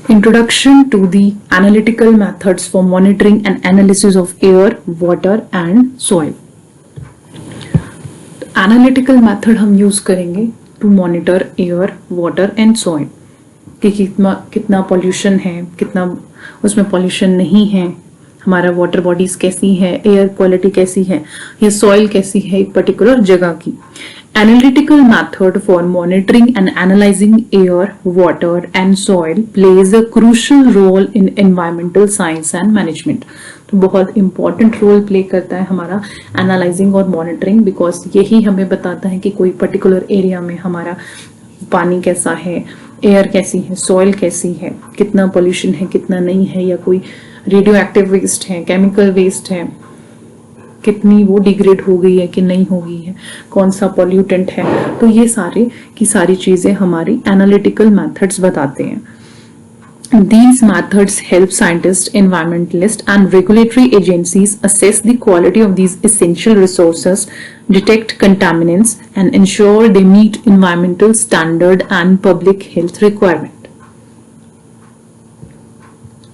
Introduction to the analytical methods for monitoring and analysis of air, water and soil. Analytical method हम use करेंगे to monitor air, water and soil कि कितना pollution है, कितना उसमें pollution नहीं है, हमारा water bodies कैसी है, air quality कैसी है, या soil कैसी है एक particular जगह की. Analytical method for monitoring and analyzing air, water and soil plays a crucial role in environmental science and management. तो बहुत important role play करता है हमारा analyzing और monitoring, because यही हमें बताता है कि कोई particular area में हमारा पानी कैसा है, air कैसी है, soil कैसी है, कितना pollution है, कितना नहीं है, या कोई radioactive waste है, chemical waste है, कितनी वो डिग्रेड हो गई है कि नहीं हो गई है, कौन सा पॉल्यूटेंट है. तो ये सारे की सारी चीजें हमारी एनालिटिकल मेथड्स बताते हैं. These methods help scientists, environmentalists and regulatory agencies assess the quality of these essential resources, detect contaminants and ensure they meet environmental standard and public health requirement.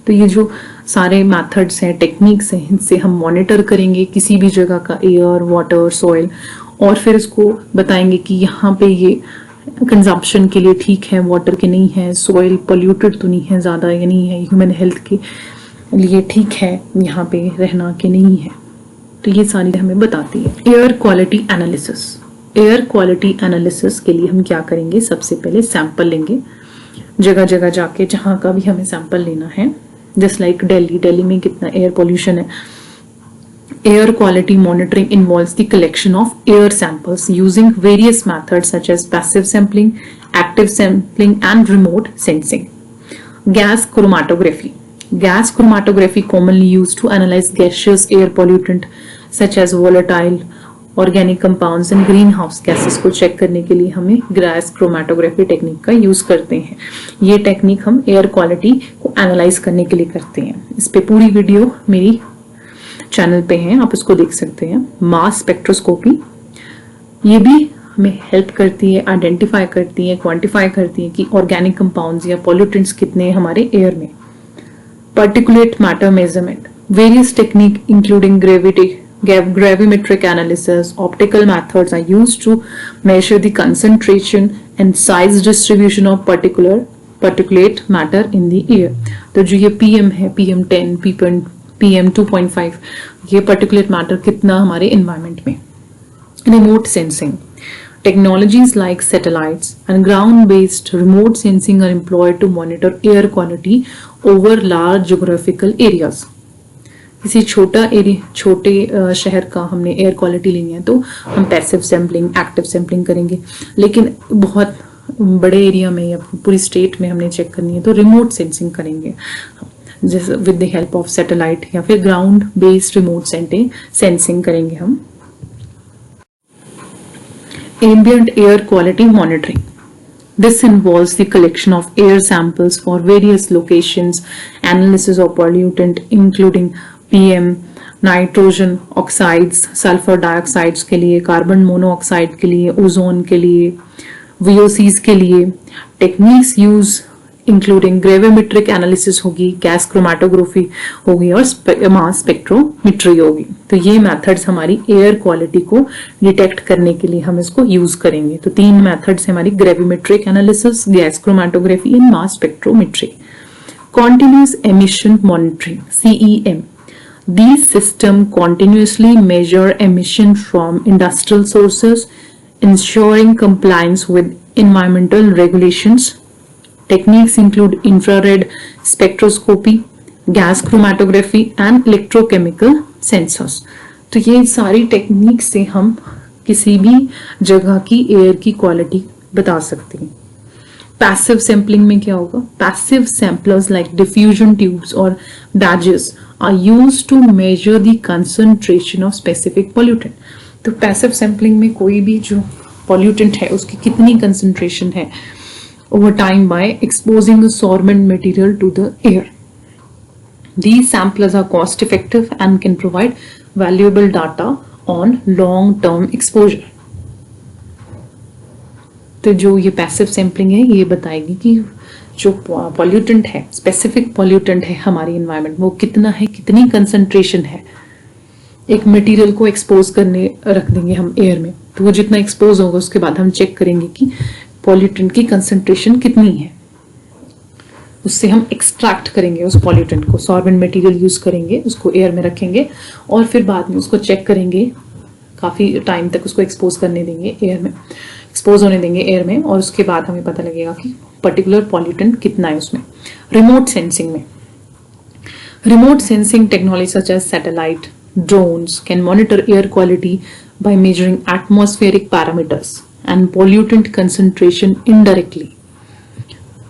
तो ये जो सारे मेथड्स हैं, टेक्निक्स हैं, इनसे हम मॉनिटर करेंगे किसी भी जगह का एयर, वाटर, सॉइल, और फिर इसको बताएंगे कि यहाँ पे ये कंजम्पशन के लिए ठीक है, वाटर के नहीं है, सॉइल पोल्यूटेड तो नहीं है ज़्यादा या नहीं है, ह्यूमन हेल्थ के लिए ठीक है यहाँ पे रहना कि नहीं है. तो ये सारी हमें बताती है. Air quality analysis. Air quality analysis के लिए हम क्या करेंगे, सबसे पहले सैंपल लेंगे जगह जगह जाके, जहाँ का भी हमें सैंपल लेना है. जस्ट लाइक दिल्ली में कितना एयर पोल्यूशन है. Air quality monitoring involves the collection of air samples using various methods such as passive sampling, active sampling and remote sensing. Gas chromatography. Gas chromatography commonly used to analyze gaseous air pollutant such as volatile organic compounds and greenhouse gases को check करने के लिए हमें gas chromatography technique का use करते हैं. ये technique हम एयर क्वालिटी को एनालाइज करने के लिए करते हैं. इस पे पूरी वीडियो मेरी चैनल पे है, आप इसको देख सकते हैं. मास स्पेक्ट्रोस्कोपी, ये भी हमें हेल्प करती है, आइडेंटिफाई करती है, क्वांटिफाई करती है कि ऑर्गेनिक कंपाउंड्स या पॉल्यूटेंट्स कितने हैं हमारे एयर में. Particulate matter measurement. Various technique including gravimetric analysis, optical methods are used to measure the concentration and size distribution of particulate matter in the air. तो जो ये PM है, PM10, PM 2.5, ये particulate matter कितना हमारे environment में. Remote sensing. Technologies like satellites and ground-based remote sensing are employed to monitor air quality over large geographical areas. किसी छोटे शहर का हमने एयर क्वालिटी लेनी है तो हम पैसिव सैम्पलिंग, एक्टिव सैम्पलिंग करेंगे. लेकिन बहुत बड़े एरिया में या पूरी स्टेट में हमने चेक करनी है तो रिमोट सेंसिंग करेंगे, जैसे with the help of satellite या फिर ग्राउंड बेस्ड रिमोट सेंसिंग करेंगे हम. Ambient air quality monitoring. This involves the collection of air samples for various locations, analysis of pollutant including PM, nitrogen oxides, sulphur dioxides के लिए, carbon monoxide के लिए, ozone के लिए, VOCs के लिए. Techniques use including gravimetric analysis होगी, gas chromatography होगी और मास स्पेक्ट्रोमेट्री होगी. तो ये मेथड्स हमारी एयर क्वालिटी को डिटेक्ट करने के लिए हम इसको यूज करेंगे. तो 3 मेथड्स हमारी gravimetric analysis, gas chromatography and mass spectrometry. Continuous emission monitoring, CEM. These systems continuously measure emission from industrial sources, ensuring compliance with environmental regulations. Techniques include infrared spectroscopy, gas chromatography and electrochemical sensors. तो ये सारी technique से हम किसी भी जगह की air की क्वालिटी बता सकते हैं. पैसिव सैम्पलिंग में क्या होगा, passive samplers like diffusion tubes और badges are used to measure the concentration of specific pollutant. तो पैसिव सैम्पलिंग में कोई भी जो pollutant है उसकी कितनी concentration है over time by exposing the sorbent material to the air. These samplers are cost effective and can provide valuable data on long term exposure. तो जो ये पैसिव सैम्पलिंग है ये बताएगी कि जो पॉल्यूटेंट है, स्पेसिफिक पॉल्यूटेंट है हमारी इन्वायरमेंट, वो कितना है, कितनी कंसंट्रेशन है। एक मटेरियल को एक्सपोज करने रख देंगे हम एयर में, तो वो जितना एक्सपोज होगा उसके बाद हम चेक करेंगे कि पॉल्यूटेंट की कंसंट्रेशन कितनी है। उससे हम एक्सट्रैक्ट करेंगे उस पॉल्यूटेंट को, सॉर्बेंट मटेरियल यूज करेंगे, उसको एयर में रखेंगे और फिर बाद में उसको चेक करेंगे, काफी टाइम तक उसको एक्सपोज करने देंगे एयर में, एक्सपोज होने देंगे एयर में, और उसके बाद हमें पता लगेगा कि पर्टिकुलर पॉल्यूटेंट कितना है उसमें। रिमोट सेंसिंग में, remote sensing technology such as satellite, drones can monitor air quality by measuring atmospheric parameters and pollutant concentration indirectly.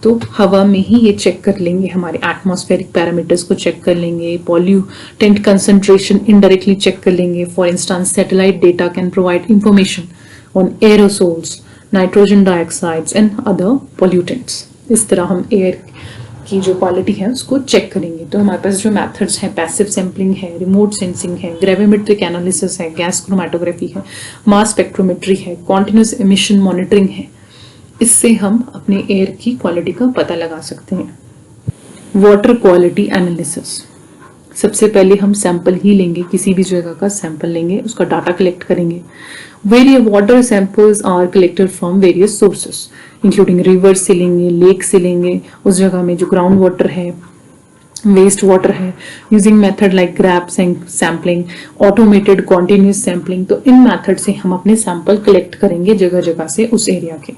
तो हवा में ही ये चेक कर लेंगे, हमारे एटमॉस्फेरिक पैरामीटर्स को चेक कर लेंगे, पॉल्यूटेंट कंसंट्रेशन इनडायरेक्टली चेक कर लेंगे। For instance satellite data can provide information on aerosols, nitrogen dioxides and other pollutants. इस तरह हम एयर की जो क्वालिटी है उसको चेक करेंगे। तो हमारे पास जो मेथड्स हैं, पैसिव सैम्पलिंग है, रिमोट सेंसिंग है, ग्रेविमेट्रिक एनालिसिस है, गैस क्रोमेटोग्राफी है, मास स्पेक्ट्रोमेट्री है, कॉन्टिन्यूस एमिशन मॉनिटरिंग है। इससे हम अपने एयर की क्वालिटी का पता लगा सकते हैं। वाटर क्वालिटी एनालिसिस, सबसे पहले हम सैंपल ही लेंगे, किसी भी जगह का सैंपल लेंगे, उसका डाटा कलेक्ट करेंगे। Various water samples are collected from various sources including river से लेंगे, लेक से लेंगे, उस जगह में जो ग्राउंड वाटर है, वेस्ट वाटर है, using method like grab sampling, automated continuous sampling. तो इन मेथड से हम अपने सैंपल कलेक्ट करेंगे जगह जगह से उस एरिया के।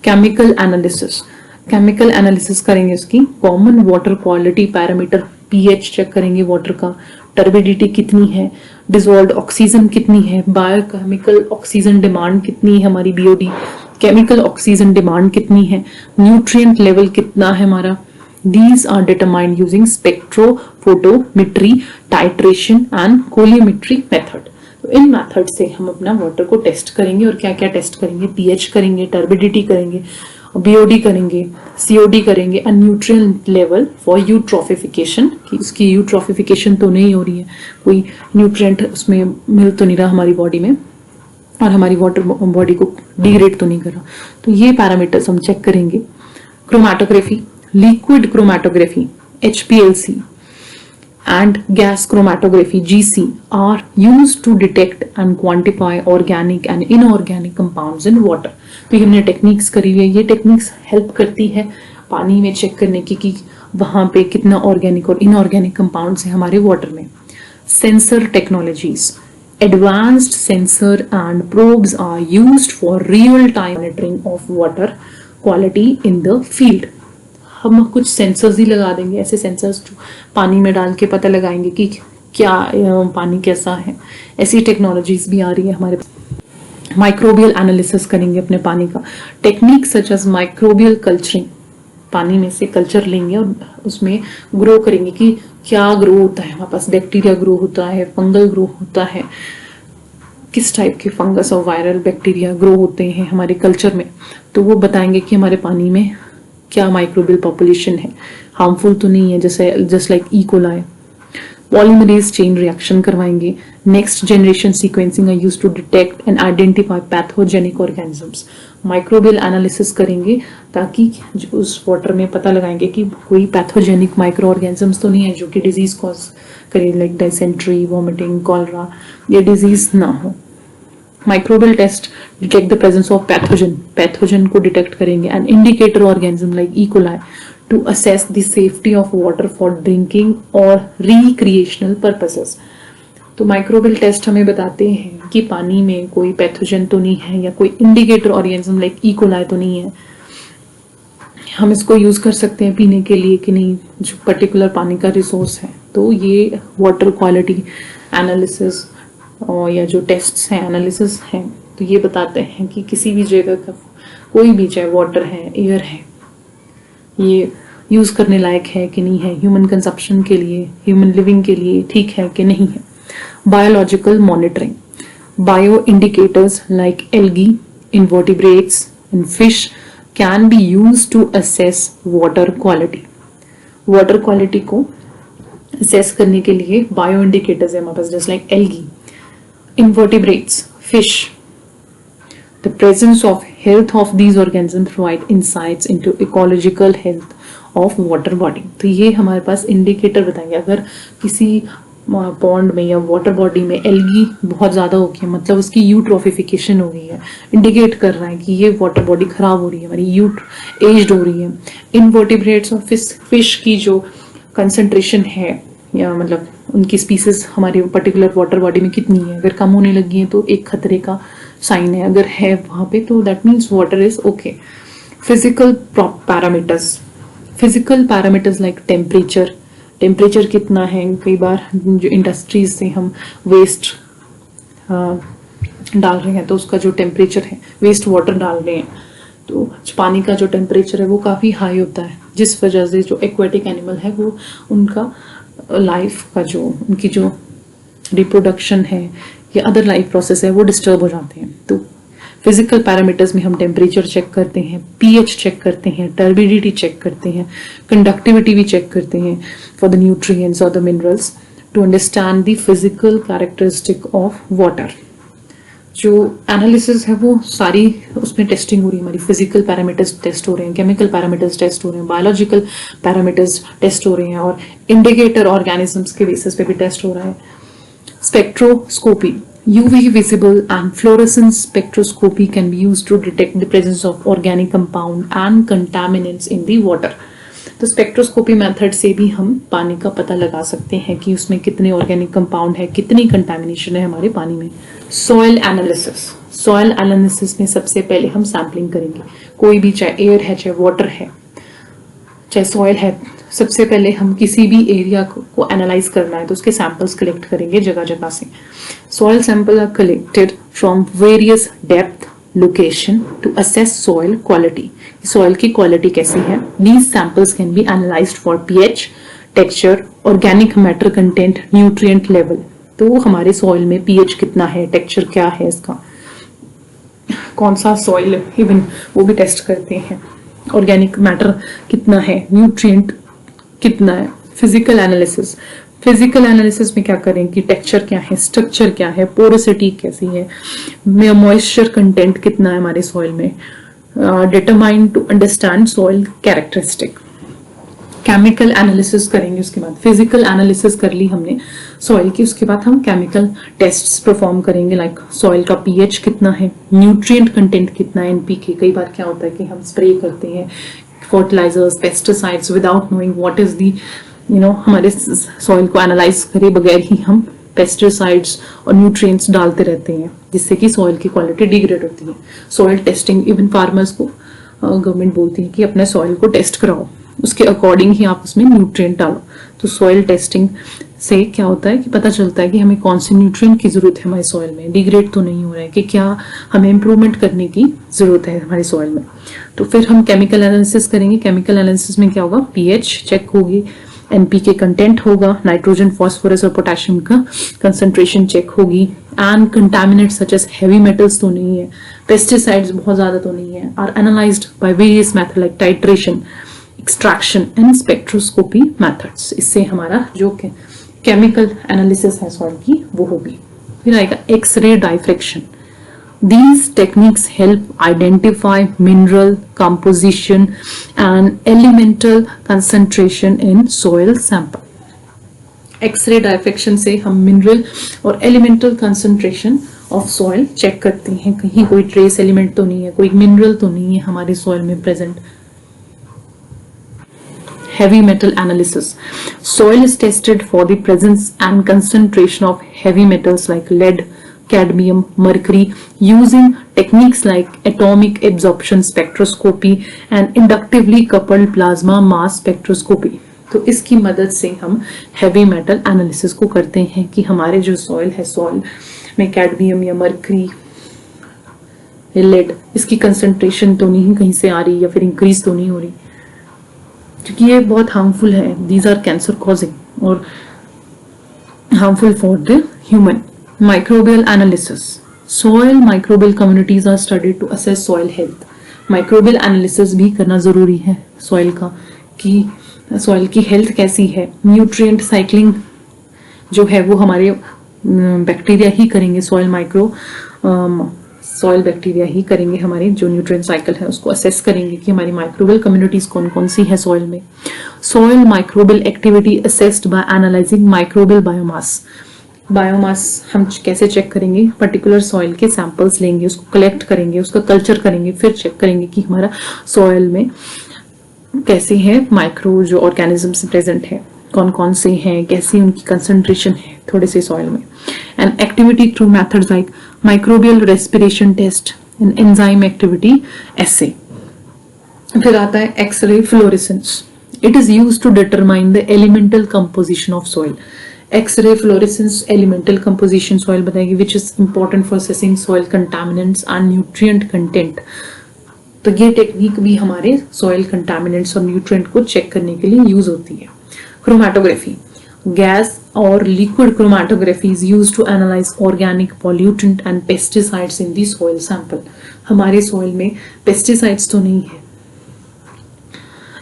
केमिकल एनालिसिस, केमिकल एनालिसिस करेंगे उसकी, common water quality parameter, pH check करेंगे वाटर का, टर्बिडिटी कितनी है, डिसॉल्व्ड ऑक्सीजन कितनी है, बायोकेमिकल ऑक्सीजन डिमांड कितनी है हमारी, बीओडी केमिकल ऑक्सीजन डिमांड कितनी है, न्यूट्रिएंट लेवल कितना है हमारा। These are determined using spectrophotometry, titration and colorimetry method. तो इन मेथड से हम अपना वाटर को टेस्ट करेंगे। और क्या क्या टेस्ट करेंगे, पीएच करेंगे, टर्बिडिटी करेंगे, बीओडी करेंगे, सीओडी करेंगे, एंड न्यूट्रिएंट लेवल फॉर यूट्रोफिफिकेशन, कि उसकी यूट्रोफिफिकेशन तो नहीं हो रही है, कोई न्यूट्रिएंट उसमें मिल तो नहीं रहा हमारी बॉडी में, और हमारी वाटर बॉडी को डिग्रेड तो नहीं कर रहा। तो ये पैरामीटर्स हम चेक करेंगे। Chromatography, liquid chromatography HPLC and gas chromatography GC are used to detect and quantify organic and inorganic compounds in water. तो हमने टेक्निक्स करी हुई है, ये टेक्निक्स हेल्प करती है पानी में चेक करने की कि वहां पे कितना ऑर्गेनिक और इनऑर्गेनिक कंपाउंड्स हैं हमारे वाटर में। Sensor technologies, advanced sensor and probes are used for real time monitoring of water quality in the field. हम कुछ सेंसर्स ही लगा देंगे, ऐसे सेंसर्स जो पानी में डाल के पता लगाएंगे कि क्या पानी कैसा है। ऐसी टेक्नोलॉजीज भी आ रही है हमारे पास। माइक्रोबियल एनालिसिस करेंगे अपने पानी का, technique such as microbial culturing, पानी में से कल्चर लेंगे और उसमें ग्रो करेंगे कि क्या ग्रो होता है हमारे पास, बैक्टीरिया ग्रो होता है, फंगल ग्रो होता है, किस टाइप के फंगस और वायरल बैक्टीरिया ग्रो होते हैं हमारे कल्चर में। तो वो बताएंगे कि हमारे पानी में क्या माइक्रोबियल पॉपुलेशन है, हार्मफुल तो नहीं है, जैसे just like E coli. Polymerase chain reaction करवाएंगे। Next generation sequencing are used to detect and identify pathogenic organisms. Microbial analysis करेंगे ताकि उस वाटर में पता लगाएंगे कि कोई पैथोजेनिक माइक्रो ऑर्गेनिजम्स तो नहीं है जो कि डिजीज कॉज करे, लाइक डाइसेंट्री, वॉमिटिंग, कॉलरा, ये डिजीज ना हो। Microbial test detect the presence of pathogen, pathogen को डिटेक्ट करेंगे, and indicator organism like E coli to assess the safety of water for drinking और रिक्रिएशनल पर्पसेस। तो microbial test हमें बताते हैं कि पानी में कोई पैथोजन तो नहीं है या कोई indicator organism like E coli तो नहीं है, हम इसको यूज कर सकते हैं पीने के लिए कि नहीं, जो पर्टिकुलर पानी का रिसोर्स है। तो ये वाटर क्वालिटी एनालिसिस और या जो टेस्ट्स हैं, एनालिसिस हैं, तो ये बताते हैं कि किसी भी जगह का कोई भी, चाहे वाटर है, एयर है, ये यूज करने लायक है कि नहीं है, ह्यूमन कंजप्शन के लिए, ह्यूमन लिविंग के लिए ठीक है कि नहीं है। Biological monitoring, bio indicators like algae, invertebrates and fish can be used to assess water quality. Water quality को असेस करने के लिए बायो इंडिकेटर्स है हमारे पास, just like algae, invertebrates, fish, The presence of health of these organisms provide insights into ecological health of water body. तो ये हमारे पास इंडिकेटर बताएंगे अगर किसी पॉन्ड में या वाटर बॉडी में एल्गी बहुत ज़्यादा हो गई, मतलब उसकी यूट्रोफिफिकेशन हो गई है, इंडिकेट कर रहा है कि ये वाटर बॉडी खराब हो रही है, हमारी यूट एज्ड हो रही है। इनवर्टिब्रेट्स और फिश की जो कंसंट्रेशन है या मतलब उनकी स्पीसीज हमारे पर्टिकुलर वाटर बॉडी में कितनी है, अगर कम होने लगी है तो एक खतरे का साइन है, अगर है वहाँ पे तो that means water is okay. Physical parameters like temperature कितना है, कई बार जो इंडस्ट्रीज से हम वेस्ट डाल रहे हैं तो उसका जो टेम्परेचर है, वेस्ट वाटर डाल रहे हैं तो पानी का जो टेम्परेचर है वो काफ़ी हाई होता है, जिस वजह से जो एक्वेटिक एनिमल है वो उनका लाइफ का जो उनकी जो रिप्रोडक्शन है या अदर लाइफ प्रोसेस है वो डिस्टर्ब हो जाते हैं। तो फिजिकल पैरामीटर्स में हम टेम्परेचर चेक करते हैं, पीएच चेक करते हैं, टर्बिडिटी चेक करते हैं, कंडक्टिविटी भी चेक करते हैं फॉर द न्यूट्रिएंट्स और the minerals to understand the physical characteristic of water. जो एनालिसिस है वो सारी उसमें टेस्टिंग हो रही है, हमारी फिजिकल पैरामीटर्स टेस्ट हो रहे हैं, केमिकल पैरामीटर्स टेस्ट हो रहे हैं, बायोलॉजिकल पैरामीटर्स टेस्ट हो रहे हैं और इंडिकेटर ऑर्गेनिजम्स के बेसिस पे भी टेस्ट हो रहा है। Spectroscopy, UV visible and fluorescence spectroscopy can be used to detect the presence of organic compound and contaminants in the water. तो स्पेक्ट्रोस्कोपी मेथड से भी हम पानी का पता लगा सकते हैं कि उसमें कितने ऑर्गेनिक कंपाउंड है, कितनी कंटामिनेशन है हमारे पानी में। सॉइल एनालिसिस में सबसे पहले हम सैम्पलिंग करेंगे, कोई भी चाहे एयर है, चाहे वाटर है, चाहे सॉइल है, सबसे पहले हम किसी भी एरिया को एनालाइज करना है तो उसके सैंपल्स कलेक्ट करेंगे जगह जगह से। Soil sample are collected from various depth location to assess soil quality, soil की क्वालिटी कैसी है। These samples can be analysed for pH, texture, organic matter content, nutrient level. तो हमारे सॉइल में पीएच कितना है, टेक्सचर क्या है इसका, कौन सा सॉइल, इवन वो भी टेस्ट करते हैं, ऑर्गेनिक मैटर कितना है, न्यूट्रिएंट कितना है। फिजिकल एनालिसिस में क्या करें कि टेक्सचर क्या है, स्ट्रक्चर क्या है, पोरोसिटी कैसी है, मॉइस्चर कंटेंट कितना है हमारे सॉइल में, determine to understand soil characteristic. Chemical analysis करेंगे उसके बाद, फिजिकल एनालिसिस कर ली हमने सॉइल की, उसके बाद हम केमिकल टेस्ट्स परफॉर्म करेंगे लाइक सॉइल का पीएच कितना है, न्यूट्रिएंट कंटेंट कितना है, एनपीके। कई बार क्या होता है कि हम स्प्रे करते हैं fertilisers, pesticides without knowing what is the हमारे सॉइल को एनालाइज करे बगैर ही हम पेस्टिसाइड्स और न्यूट्रिएंट्स डालते रहते हैं, जिससे कि सॉइल की क्वालिटी डिग्रेड होती है। सॉइल टेस्टिंग, इवन फार्मर्स को गवर्नमेंट बोलती है कि अपने सॉइल को टेस्ट कराओ, उसके अकॉर्डिंग ही आप उसमें न्यूट्रिएंट डालो। तो सॉइल टेस्टिंग से क्या होता है कि पता चलता है कि हमें कौन से न्यूट्रिएंट की जरूरत है हमारे सॉइल में, डिग्रेड तो नहीं हो रहा है, कि क्या हमें इंप्रूवमेंट करने की जरूरत है हमारे सॉइल में। तो फिर हम केमिकल एनालिसिस करेंगे। केमिकल एनालिसिस में क्या होगा, पीएच चेक होगी, एनपीके कंटेंट होगा, नाइट्रोजन, फास्फोरस और पोटेशियम का कंसंट्रेशन चेक होगी, and contaminants such as heavy metals तो नहीं है, पेस्टिसाइड्स बहुत ज्यादा तो नहीं है, are analysed by various method like titration, extraction and spectroscopy methods. इससे हमारा जो केमिकल एनालिसिस है सॉइल की वो होगी। फिर आएगा X ray diffraction. These techniques help identify mineral composition and elemental concentration in soil sample. X ray diffraction से हम मिनरल और elemental concentration of soil check करते हैं, कहीं कोई ट्रेस एलिमेंट तो नहीं है, कोई मिनरल तो नहीं है हमारे सॉइल में present. Heavy metal analysis. Soil is tested for the presence and concentration of heavy metals like lead, cadmium, mercury using techniques like atomic absorption spectroscopy and inductively coupled plasma mass spectroscopy. तो इसकी मदद से हम heavy metal analysis को करते हैं कि हमारे जो सॉइल है, सॉइल में कैडमियम या मर्करी, लेड, इसकी कंसंट्रेशन तो नहीं कहीं से आ रही या फिर इंक्रीज तो नहीं हो रही, क्योंकि ये बहुत हार्मफुल है। दीज आर कैंसर कॉजिंग और harmful for the human. Microbial analysis. Soil microbial communities are studied to assess soil health. Microbial analysis भी करना जरूरी है soil का, कि soil की health कैसी है। Nutrient cycling जो है वो हमारे बैक्टीरिया ही करेंगे, soil micro सॉइल बैक्टीरिया ही करेंगे, हमारे जो न्यूट्रिएंट साइकिल है उसको असेस करेंगे कि हमारी माइक्रोबियल कम्युनिटीज कौन कौन सी है सॉइल में। Soil microbial activity assessed by analysing microbial biomass. Biomass हम कैसे चेक करेंगे, पर्टिकुलर सॉइल के सैंपल्स लेंगे, उसको कलेक्ट करेंगे, उसका कल्चर करेंगे, फिर चेक करेंगे कि हमारा सॉइल में कैसे है माइक्रो जो ऑर्गेनिजम्स प्रेजेंट है, कौन कौन से हैं, कैसी उनकी कंसंट्रेशन है थोड़े से सॉइल में। And activity through methods like microbial respiration test and enzyme activity assay. फिर आता है X ray fluorescence. It is used to determine the elemental composition of soil. X ray fluorescence elemental composition soil बताएगी, which is important for assessing soil contaminants and nutrient content. तो ये technique भी हमारे soil contaminants और nutrient को check करने के लिए यूज होती है। क्रोमैटोग्राफी, गैस और liquid chromatography is used to analyse organic pollutant and pesticides in the soil sample. हमारे सॉइल में पेस्टिसाइड्स तो नहीं है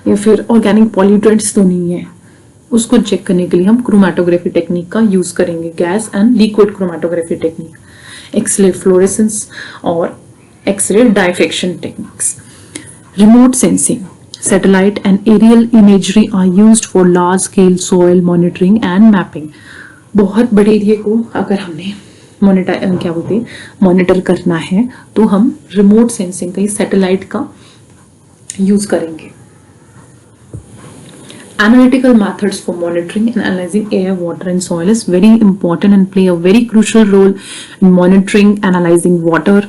या फिर ऑर्गेनिक पॉल्यूटेंट्स तो नहीं है, उसको चेक करने के लिए हम क्रोमैटोग्राफी टेक्निक का यूज करेंगे, gas and liquid chromatography technique. X ray fluorescence और X ray diffraction techniques. Remote sensing, satellite and aerial imagery are used for large scale soil monitoring and mapping। बहुत बड़े एरिया को अगर हमने मॉनिटर करना है तो हम रिमोट सेंसिंग का, सैटेलाइट का यूज करेंगे। Analytical methods for monitoring and analyzing air, water and soil is very important and play a very crucial role in monitoring, analyzing water,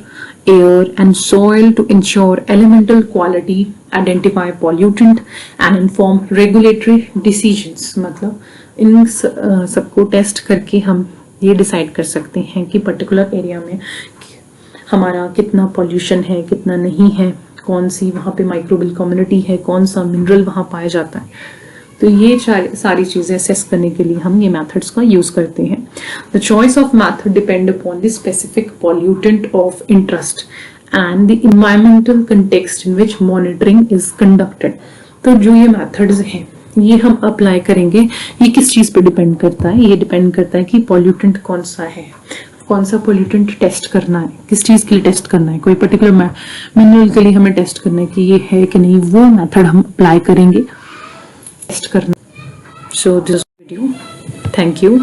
air and soil to ensure elemental quality, identify pollutant and inform regulatory decisions। मतलब इन सबको test करके हम ये decide कर सकते हैं कि particular area में हमारा कितना पॉल्यूशन है, कितना नहीं है, कौन सी वहाँ पे माइक्रोबियल कम्युनिटी है, कौन सा मिनरल वहाँ पाया जाता है। तो ये सारी चीजें असेस करने के लिए हम ये मेथड्स का यूज करते हैं। The choice of method depend upon the specific pollutant of interest and the environmental context in which monitoring is conducted. तो जो ये मेथड्स हैं ये हम अप्लाई करेंगे, ये किस चीज पे डिपेंड करता है, ये डिपेंड करता है कि पॉल्यूटेंट कौन सा है, कौन सा पॉल्यूटेंट टेस्ट करना है, किस चीज के लिए टेस्ट करना है, कोई पर्टिकुलर मिनरल के लिए हमें टेस्ट करना है कि ये है कि नहीं, वो मेथड हम अप्लाई करेंगे टेस्ट करना। So this video, thank you.